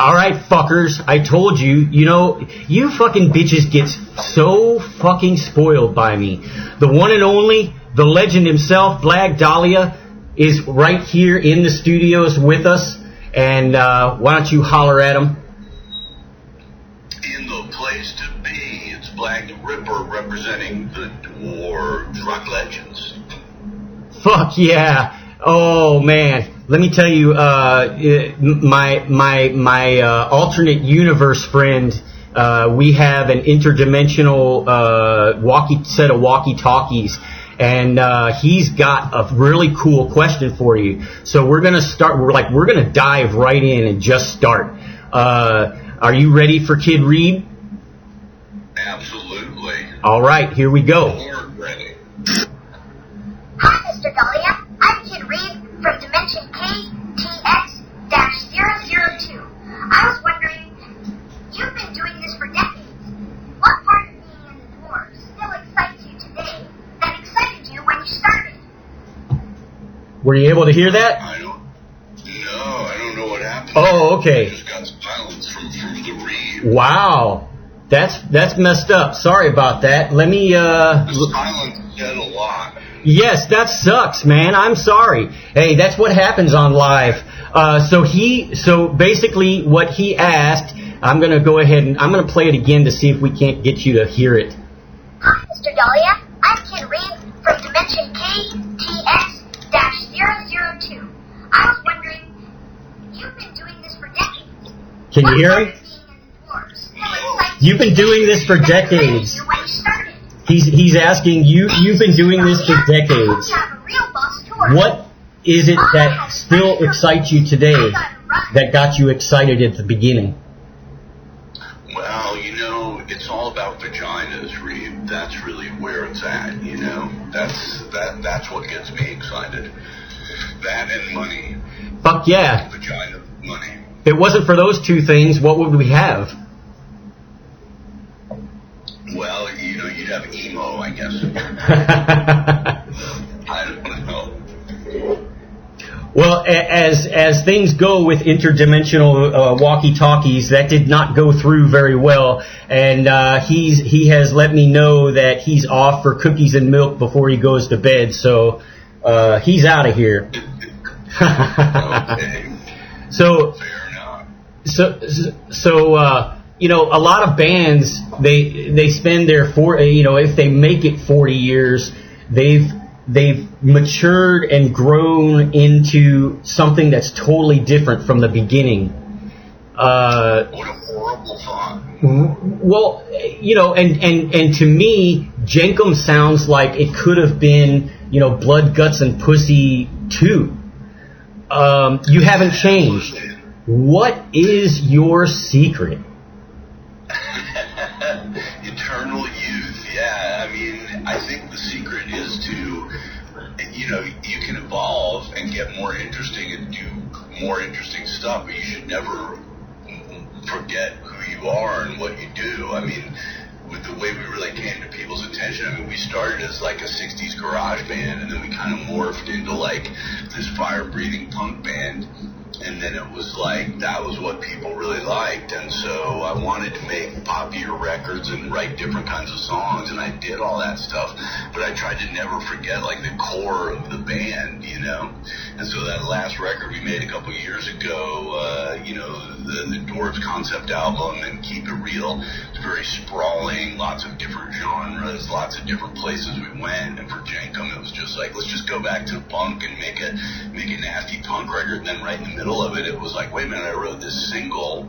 All right, fuckers. I told you. You know, you fucking bitches get so fucking spoiled by me. The one and only, the legend himself, Blag Dahlia, is right here in the studios with us. And why don't you holler at him? In the place to be, it's Blag the Ripper representing the Dwarves, rock legends. Fuck yeah. Oh, man. Let me tell you, my alternate universe friend, we have an interdimensional set of walkie-talkies, and he's got a really cool question for you. So we're gonna start. We're gonna dive right in and just start. Are you ready for Kid ReeB? Absolutely. All right, here we go. We're ready. Hi, Mr. Dahlia. I'm Kid ReeB from Dimension CADETS-002. I was wondering, you've been doing this for decades. What part of being in the dwarves still excites you today that excited you when you started? Were you able to hear that? I don't know what happened. Oh, okay. I just got silence from the ReeB. Wow. That's messed up. Sorry about that. Let me The silence said a lot. Yes, that sucks, man. I'm sorry. Hey, that's what happens on live. So basically what he asked, I'm going to go ahead and I'm going to play it again to see if we can't get you to hear it. Hi, Mr. Dahlia. I'm Kid ReeB from Dimension KTS-002. I was wondering, you've been doing this for decades. Can you hear him? You've been doing this for decades. He's asking you've been doing this for decades. What is it that still excites you today that got you excited at the beginning? Well, you know, it's all about vaginas, ReeB. That's really where it's at, you know. That's what gets me excited. That and money. Fuck yeah. Vagina, money. If it wasn't for those two things, what would we have? Well, you know, you'd have emo, I guess. I don't know. Well, as things go with interdimensional walkie-talkies, that did not go through very well, and he has let me know that he's off for cookies and milk before he goes to bed, so he's out of here. Okay. So, Fair enough. So you know, a lot of bands they spend their if they make it 40 years, they've matured and grown into something that's totally different from the beginning. What a horrible thought. Well, you know, and to me, Jenkum sounds like it could have been, you know, Blood, Guts, and Pussy 2. You haven't changed. What is your secret? Eternal youth, yeah. I mean, I think the secret is to, you know, you can evolve and get more interesting and do more interesting stuff, but you should never forget who you are and what you do. I mean, with the way we really came to people's attention, I mean, we started as like a 60s garage band, and then we kind of morphed into like this fire-breathing punk band. And then it was like, that was what people really liked. And so I wanted to make poppier records and write different kinds of songs. And I did all that stuff. But I tried to never forget, like, the core of the band, you know. And so that last record we made a couple years ago, you know, the Dwarves concept album and Keep It Real, it's very sprawling, lots of different genres, lots of different places we went. And for Jenkum, it was just like, let's just go back to punk and make a nasty punk record. And then right in the middle of it was like, wait a minute, I wrote this single,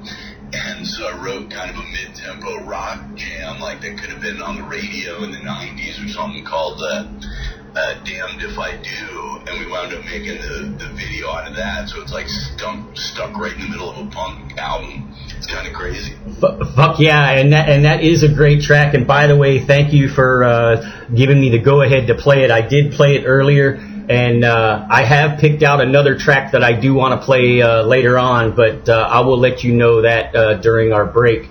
and so I wrote kind of a mid-tempo rock jam, like that could have been on the radio in the 90s or something called Damned If I Do, and we wound up making the video out of that, so it's like stuck right in the middle of a punk album. It's kind of crazy. Fuck yeah, and that is a great track, and by the way, thank you for giving me the go-ahead to play it. I did play it earlier, and I have picked out another track that I do want to play later on, but I will let you know that during our break.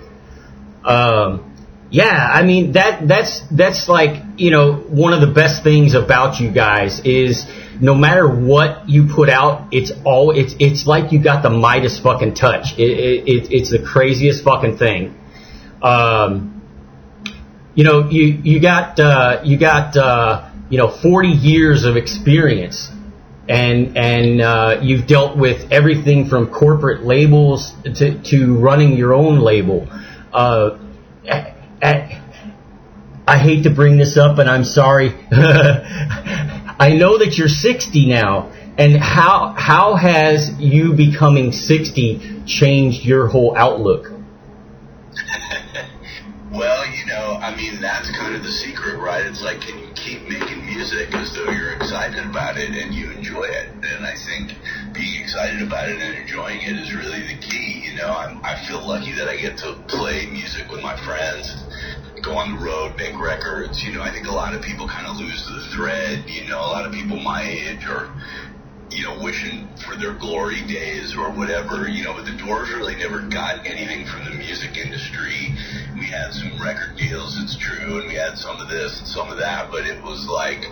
Yeah, I mean that's like, you know, one of the best things about you guys is no matter what you put out, it's like you got the Midas fucking touch. It's the craziest fucking thing. You know, you got 40 years of experience, and you've dealt with everything from corporate labels to running your own label. I hate to bring this up, and I'm sorry. I know that you're 60 now, and how has you becoming 60 changed your whole outlook? Well, you know, I mean, that's kind of the secret, right? It's like, can you keep making music as though you're excited about it and you enjoy it? And I think being excited about it and enjoying it is really the key. You know, I feel lucky that I get to play music with my friends, go on the road, make records. You know, I think a lot of people kind of lose the thread. You know, a lot of people my age are, you know, wishing for their glory days or whatever, you know, but the Dwarves really never got anything from the music industry. We had some record deals, it's true, and we had some of this and some of that, but it was like,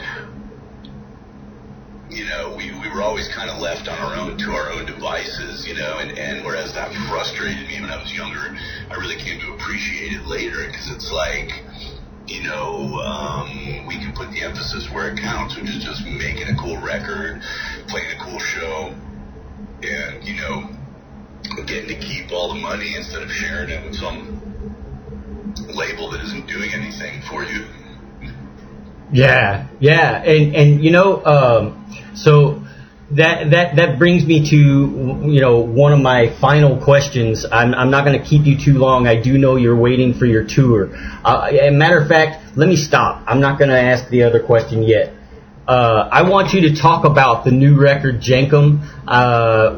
you know, we were always kind of left on our own to our own devices, you know, and whereas that frustrated me when I was younger, I really came to appreciate it later, because it's like, you know, we can put the emphasis where it counts, which is just making a cool record, playing a cool show, and, you know, getting to keep all the money instead of sharing it with some label that isn't doing anything for you. Yeah, and you know, so that brings me to, you know, one of my final questions. I'm not going to keep you too long. I do know you're waiting for your tour. As a matter of fact, let me stop. I'm not going to ask the other question yet. I want you to talk about the new record, Jenkum.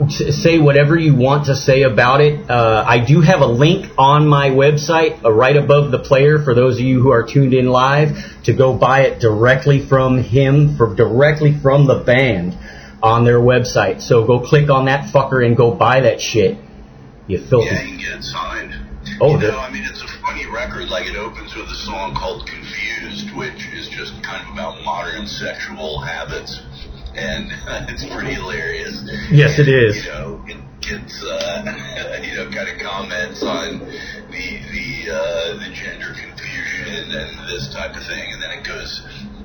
Say whatever you want to say about it. I do have a link on my website right above the player for those of you who are tuned in live to go buy it directly from him, directly from the band on their website. So go click on that fucker and go buy that shit. You filthy. Yeah, you can get it signed. Oh, you know, I mean, it's a funny record. Like, it opens with a song called Confused, which is just kind of about modern sexual habits, and it's pretty hilarious. Yes, it is. You know, it gets, you know, kind of comments on the gender confusion and this type of thing, and then it goes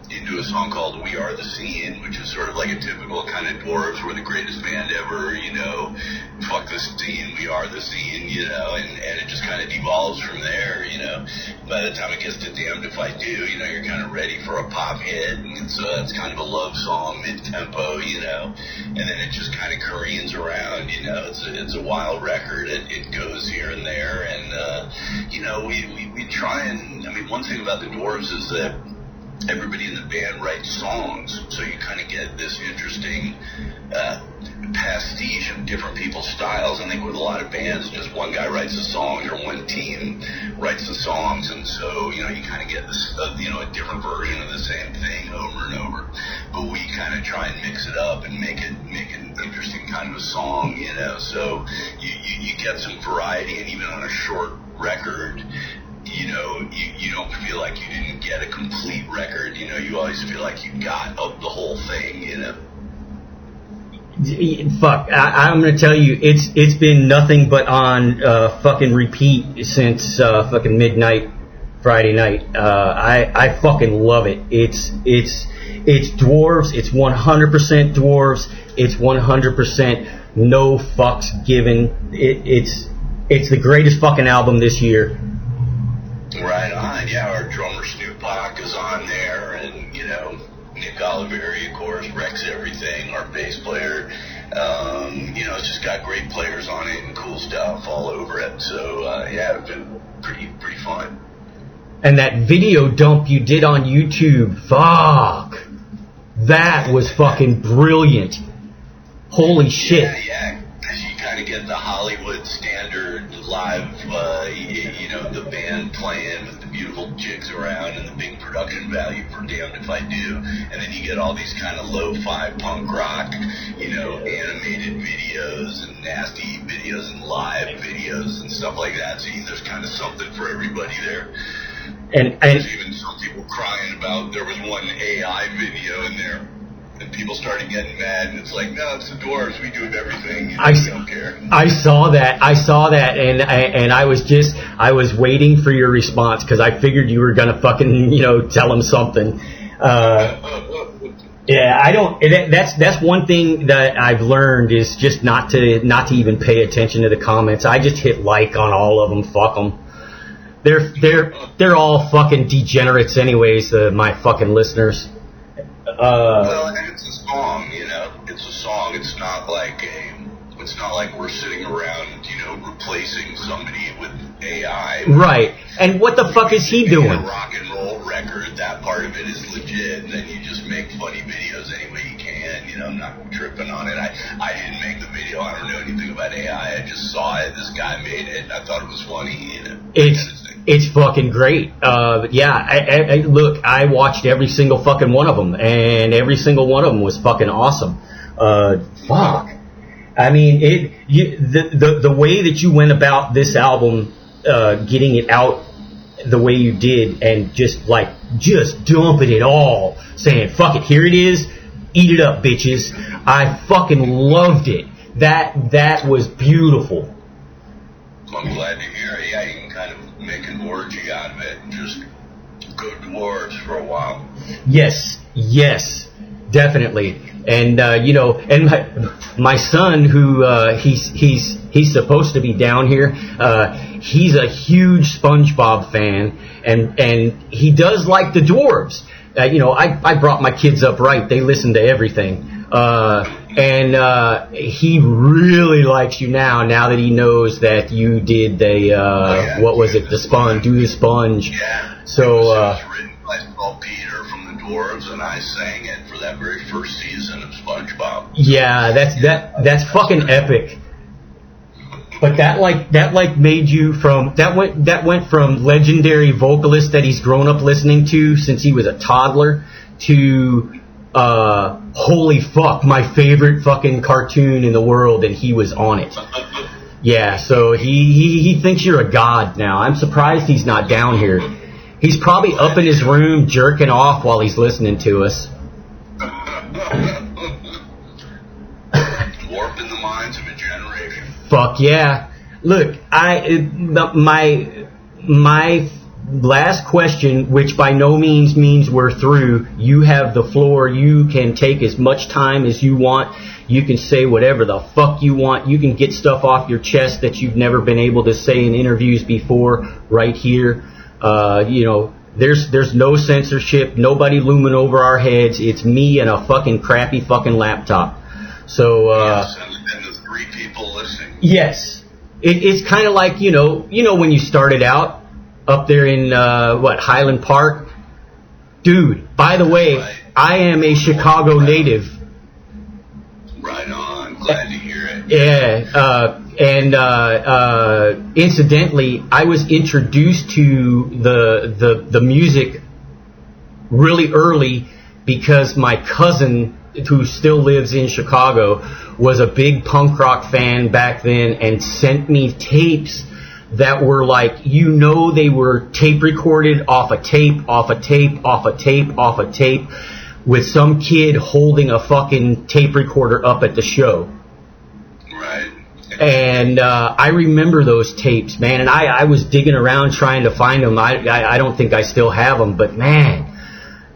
into a song called We Are the Scene, which is sort of like a typical kind of Dwarves, we're the greatest band ever, you know, fuck the scene, we are the scene, you know, and it just kind of devolves from there, you know. By the time it gets to Damned If I Do, you know, you're kind of ready for a pop hit, and it's kind of a love song, mid-tempo, you know, and then it just kind of careens around, you know. It's a wild record. It goes here and there, and, you know, we try and, I mean, one thing about the Dwarves is that everybody in the band writes songs, so you kind of get this interesting pastiche of different people's styles. I think with a lot of bands, just one guy writes the songs or one team writes the songs, and so, you know, you kind of get this, you know, a different version of the same thing over and over. But we kind of try and mix it up and make an interesting kind of a song, you know. So you get some variety, and even on a short record, you know, you don't feel like you didn't get a complete record. You know, you always feel like you got the whole thing, you know. Fuck, I'm gonna tell you, it's been nothing but on fucking repeat since fucking midnight Friday night. I fucking love it. It's Dwarves. It's 100% Dwarves. It's 100% no fucks given. It's the greatest fucking album this year. Right on. Yeah, our drummer Snoop Dogg is on there, and, you know, Nick Oliveri, of course, wrecks everything. Our bass player, you know, it's just got great players on it and cool stuff all over it. So yeah, it's been pretty fun. And that video dump you did on YouTube, fuck, that was fucking brilliant. Holy shit. Yeah. You kind of get the Hollywood standard live, you know, the band playing with the beautiful jigs around and the big production value for Damned If I Do, and then you get all these kind of lo-fi punk rock, you know, animated videos and nasty videos and live videos and stuff like that. So there's kind of something for everybody there. And there's even some people crying about, there was one AI video in there, and people started getting mad, and it's like, no, it's the Dwarves, we do everything, we don't care. I saw that, and I was waiting for your response, because I figured you were gonna fucking, tell him something. Yeah, I don't. That's one thing that I've learned is just not to even pay attention to the comments. I just hit like on all of them. Fuck them. They're all fucking degenerates, anyways. My fucking listeners. Well, and it's a song, It's a song. It's not like we're sitting around, replacing somebody with AI. Right. And what the fuck is he doing? A rock and roll record, that part of it is legit, and then you just make funny videos any way you can. I'm not tripping on it. I didn't make the video. I don't know anything about AI. I just saw it. This guy made it, and I thought it was funny. It's fucking great. Yeah. Look, I watched every single fucking one of them, and every single one of them was fucking awesome. Fuck. I mean, the way that you went about this album, getting it out the way you did, and just dumping it all, saying, fuck it, here it is, eat it up, bitches. I fucking loved it. That was beautiful. I'm glad to hear it. Yeah, you can kind of make an orgy out of it and just go Dwarves for a while. Yes, definitely. And and my son, who he's supposed to be down here, he's a huge SpongeBob fan, and he does like the Dwarves. I brought my kids up right; they listen to everything, and he really likes you now that he knows that you did the what was it, the sponge, do the sponge. Yeah. So. It was written by Paul Peter from the Dwarves, and I sang it for that very first season of SpongeBob. Yeah, that's fucking epic. But that made you that went from legendary vocalist that he's grown up listening to since he was a toddler to holy fuck, my favorite fucking cartoon in the world, and he was on it. Yeah, so he thinks you're a god now. I'm surprised he's not down here. He's probably up in his room jerking off while he's listening to us. Warping the minds of a generation. Fuck yeah. Look, my last question, which by no means we're through, you have the floor. You can take as much time as you want. You can say whatever the fuck you want. You can get stuff off your chest that you've never been able to say in interviews before right here. There's no censorship, nobody looming over our heads. It's me and a fucking crappy fucking laptop. So, yes, and the three people listening. Yes. It's kind of like, when you started out up there in, Highland Park? Dude, by the way, right. I am a Chicago native. Right on. Glad to hear it. Yeah, and incidentally, I was introduced to the music really early because my cousin, who still lives in Chicago, was a big punk rock fan back then and sent me tapes that were like, they were tape recorded off a tape, off a tape, off a tape, off a tape, with some kid holding a fucking tape recorder up at the show. Right. And I remember those tapes, man, and I was digging around trying to find them. I don't think I still have them, but man,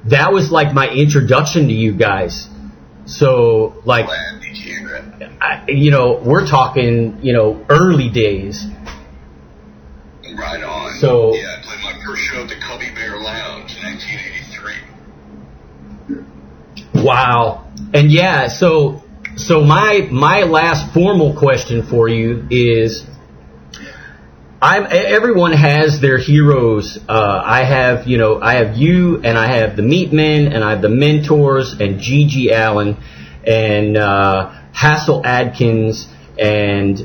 that was like my introduction to you guys. So, like, we're talking, early days. Right on. So, yeah, I played my first show at the Cubby Bear Lounge in 1983. Wow. And yeah, so my last formal question for you is, everyone has their heroes. I have you, and I have the Meatmen, and I have the Mentors, and Gigi Allen, and Hassel Adkins, and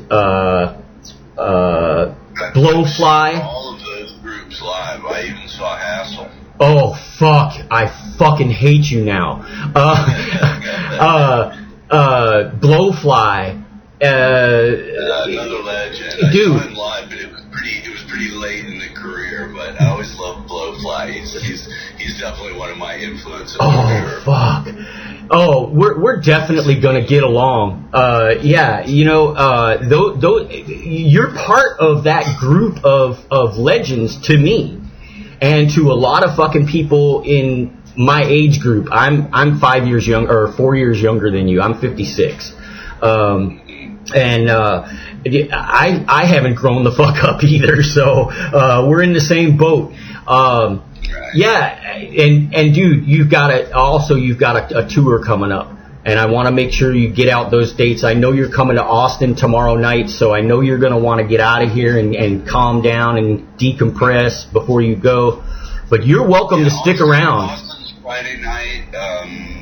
Blowfly. All of those groups live. I even saw Hassel. Oh fuck! I fucking hate you now. Blowfly. Another legend. Dude. I saw him live, but it was pretty late in the career. But I always loved Blowfly. fly. He's definitely one of my influences. Oh, for sure. fuck. Oh, we're definitely gonna get along. Yeah, you know, you're part of that group of legends to me, and to a lot of fucking people in my age group. I'm 5 years young or 4 years younger than you. I'm 56, and I haven't grown the fuck up either. So we're in the same boat. Yeah, and dude, you've got a tour coming up, and I want to make sure you get out those dates. I know you're coming to Austin tomorrow night, so I know you're going to want to get out of here and calm down and decompress before you go. But you're welcome to stick around. Austin's Friday night,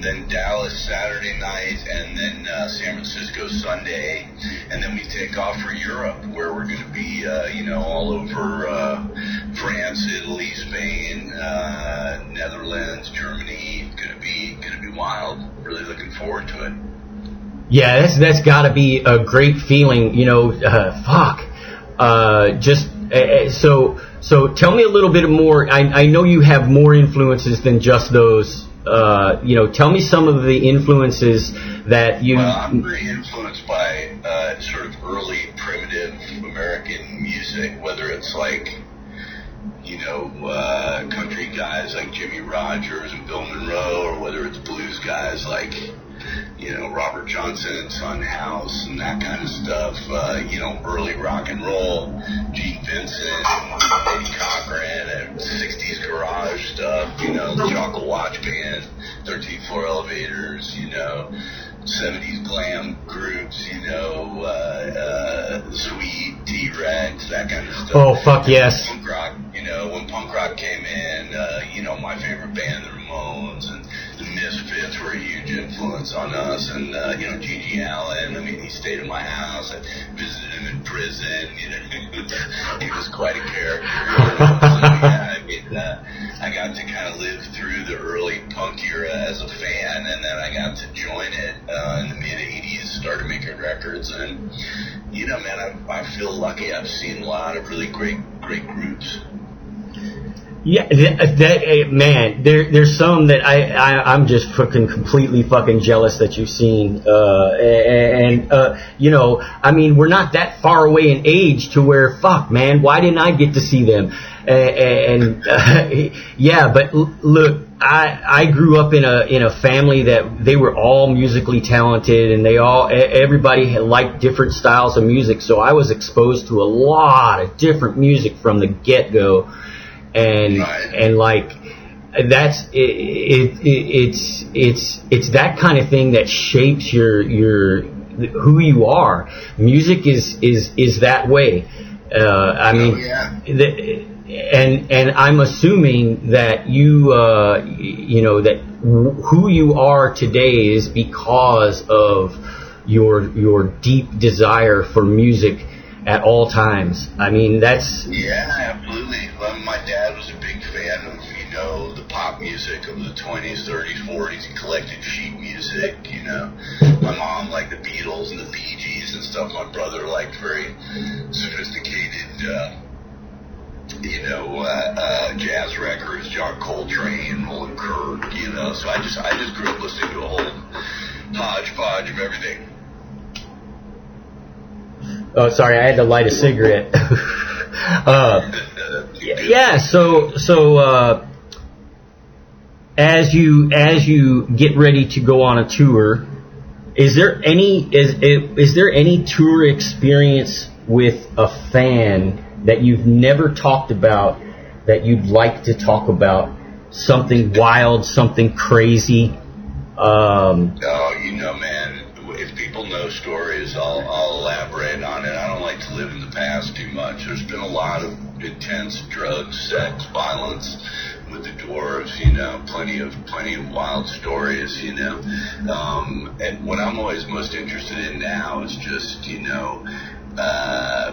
then Dallas Saturday night, and then San Francisco Sunday, and then we take off for Europe, where we're going to be, all over France, Italy, Spain, Netherlands, Germany. Gonna be wild. Really looking forward to it. Yeah, that's got to be a great feeling. You know, So tell me a little bit more. I know you have more influences than just those. Tell me some of the influences that you... Well, I'm very influenced by sort of early primitive American music, whether it's like, country guys like Jimmy Rogers and Bill Monroe, or whether it's blues guys like, Robert Johnson and Son House and that kind of stuff, early rock and roll, Gene Vincent, Eddie Cochran, and 60s garage stuff, the Chocolate Watch Band, 13th Floor Elevators, 70s glam groups, Sweet, T-Rex, that kind of stuff. Oh, fuck yes. Punk rock, when punk rock came in, my favorite band, the Ramones, and the Misfits were a huge influence on us, and, Gigi Allen, he stayed at my house. I visited him in prison, he was quite a character. I got to kind of live through the early punk era as a fan, and then I got to join it in the mid-'80s, started making records, and, I feel lucky. I've seen a lot of really great groups. Yeah, man, there's some that I'm just fucking completely fucking jealous that you've seen, we're not that far away in age to where, fuck, man, why didn't I get to see them? Yeah, but look, I grew up in a family that they were all musically talented, and everybody liked different styles of music, so I was exposed to a lot of different music from the get-go. And that's it's that kind of thing that shapes your who you are. Music is that way. And I'm assuming that that who you are today is because of your deep desire for music at all times. That's... Yeah, absolutely. My dad was a big fan of, the pop music of the 20s, 30s, 40s. He collected sheet music, My mom liked the Beatles and the Bee Gees and stuff. My brother liked very sophisticated, jazz records, John Coltrane, Roland Kirk, So I just grew up listening to a whole hodgepodge of everything. Oh, sorry, I had to light a cigarette. Yeah, so as you get ready to go on a tour, is there any tour experience with a fan that you've never talked about that you'd like to talk about? Something wild, something crazy? Man, if people know stories, I'll elaborate on it. I don't like to live in the past too much. There's been a lot of intense drugs, sex, violence with the Dwarves, plenty of wild stories, and what I'm always most interested in now is just,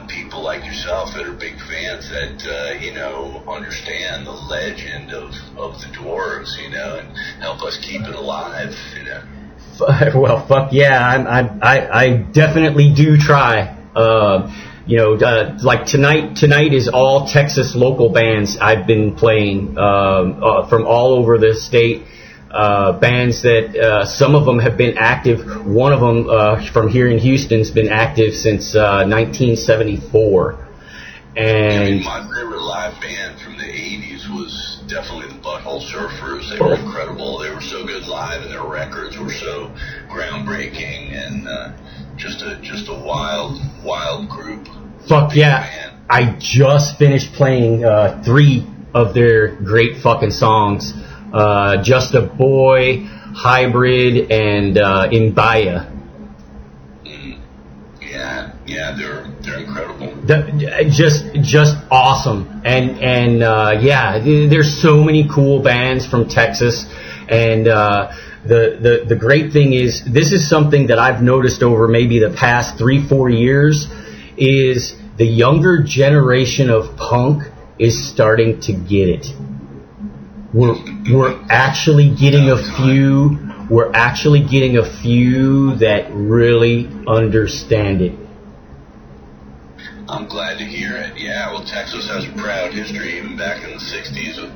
people like yourself that are big fans that, understand the legend of the Dwarves, and help us keep it alive, Well, fuck yeah, I definitely do try. like tonight is all Texas local bands I've been playing from all over the state. Bands that some of them have been active. One of them from here in Houston's been active since 1974. And my favorite live band from the 80s was definitely the Butthole Surfers. They were incredible. They were so good live, and their records were so groundbreaking, and just a wild group. Fuck yeah. Band. I just finished playing 3 of their great fucking songs. Just a Boy, Hybrid, and In Baya. Yeah, they're incredible. Just awesome, and yeah, there's so many cool bands from Texas, and the great thing is, this is something that I've noticed over maybe the past 3-4 years, is the younger generation of punk is starting to get it. We're actually getting a few. We're actually getting a few that really understand it. I'm glad to hear it. Yeah, well, Texas has a proud history, even back in the 60s with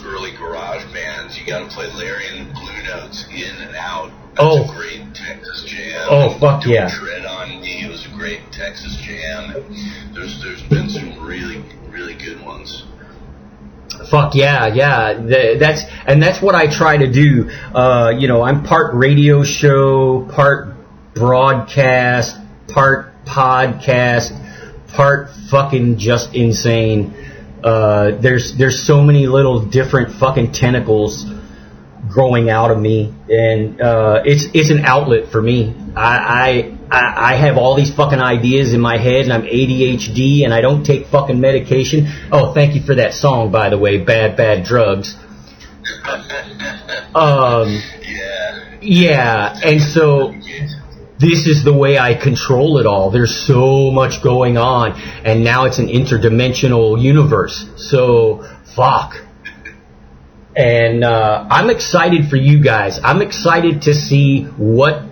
early garage bands. You got to play Larry and the Blue Notes in and out. That's a great Texas jam. Oh, fuck Don't yeah. Tread on Me. It was a great Texas jam. And there's been some really, really good ones. Fuck yeah. That's what I try to do. I'm part radio show, part broadcast, part podcast, part fucking just insane. There's so many little different fucking tentacles growing out of me, and it's an outlet for me. I have all these fucking ideas in my head, and I'm ADHD, and I don't take fucking medication. Oh, thank you for that song, by the way, Bad Drugs. Yeah, and so this is the way I control it all. There's so much going on, and now it's an interdimensional universe. So, fuck. And I'm excited for you guys. I'm excited to see what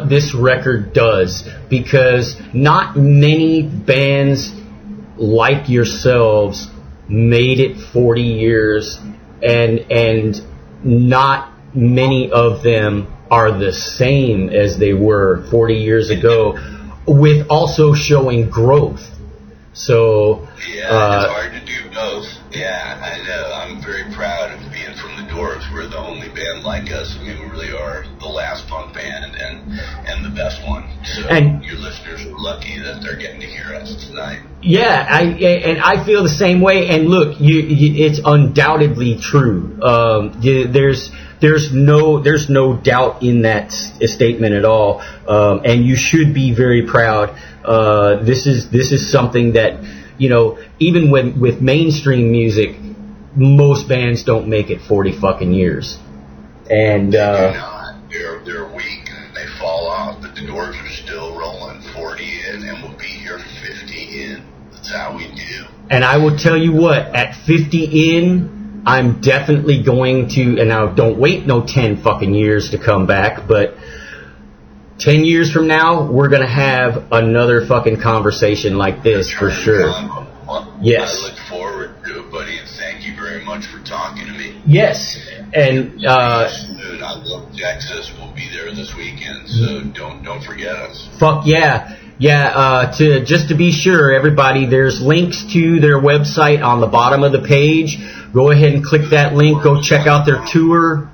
this record does, because not many bands like yourselves made it 40 years, and not many of them are the same as they were 40 years ago, with also showing growth. So yeah, it's hard to do both. Yeah, I know. I'm very proud of being from the Dwarves. We're the only band like us. I mean, we really are the last punk band and the best one. So and your listeners are lucky that they're getting to hear us tonight. Yeah, I feel the same way. And look, it's undoubtedly true. There's no doubt in that statement at all. And you should be very proud. This is something that, even with mainstream music, most bands don't make it 40 fucking years. And they do not. They're weak and they fall off, but the Dwarves are still rolling 40 in, and we'll be here 50 in. That's how we do. And I will tell you what, at 50 in, I'm definitely going to, and now don't wait no 10 fucking years to come back, but 10 years from now, we're going to have another fucking conversation like this for sure. Yes. I look forward to it, buddy, and thank you very much for talking to me. Yes. And I love Texas. We'll be there this weekend, so don't forget us. Fuck yeah. Yeah, just to be sure, everybody, there's links to their website on the bottom of the page. Go ahead and click that link. Go check out their tour.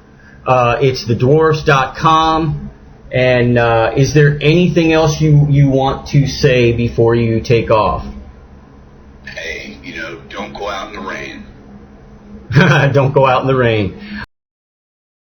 It's thedwarves.com. And is there anything else you want to say before you take off? Hey, don't go out in the rain. Don't go out in the rain.